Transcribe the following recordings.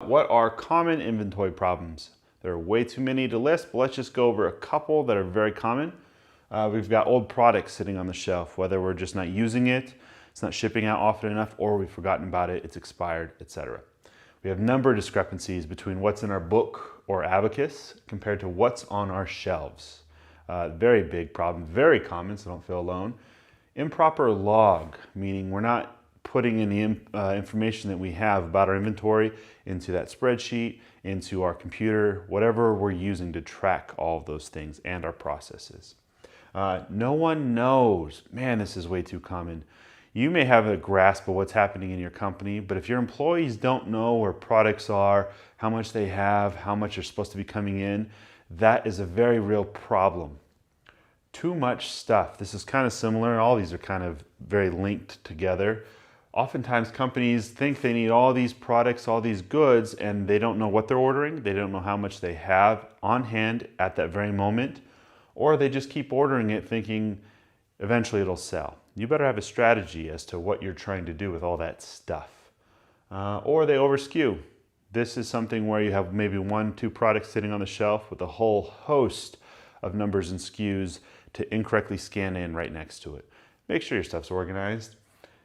what are common inventory problems. There are way too many to list, but let's just go over a couple that are very common. We've got old products sitting on the shelf, whether we're just not using it, it's not shipping out often enough, or we've forgotten about it, it's expired, etc. We have number discrepancies between what's in our book or abacus compared to what's on our shelves. Very big problem, very common, so don't feel alone. Improper log, meaning we're not putting in the information that we have about our inventory into that spreadsheet, into our computer, whatever we're using to track all of those things and our processes. No one knows. Man, this is way too common. You may have a grasp of what's happening in your company, but if your employees don't know where products are, how much they have, how much are supposed to be coming in, that is a very real problem. Too much stuff. This is kind of similar. All these are kind of very linked together. Oftentimes companies think they need all these products, all these goods, and they don't know what they're ordering. They don't know how much they have on hand at that very moment, or they just keep ordering it thinking eventually it'll sell. You better have a strategy as to what you're trying to do with all that stuff. Or they over-SKU. This is something where you have maybe 1-2 products sitting on the shelf with a whole host of numbers and SKUs to incorrectly scan in right next to it. Make sure your stuff's organized.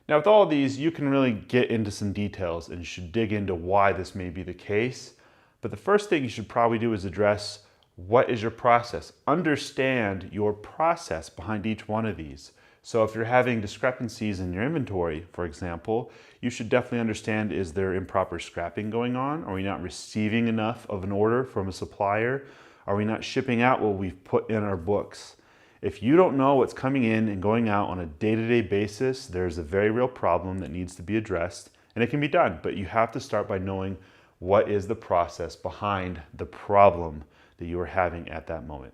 Now with all of these, you can really get into some details and you should dig into why this may be the case. But the first thing you should probably do is address what is your process. Understand your process behind each one of these. So if you're having discrepancies in your inventory, for example, you should definitely understand, is there improper scrapping going on? Are we not receiving enough of an order from a supplier? Are we not shipping out what we've put in our books? If you don't know what's coming in and going out on a day-to-day basis, there's a very real problem that needs to be addressed, and it can be done, but you have to start by knowing what is the process behind the problem that you are having at that moment.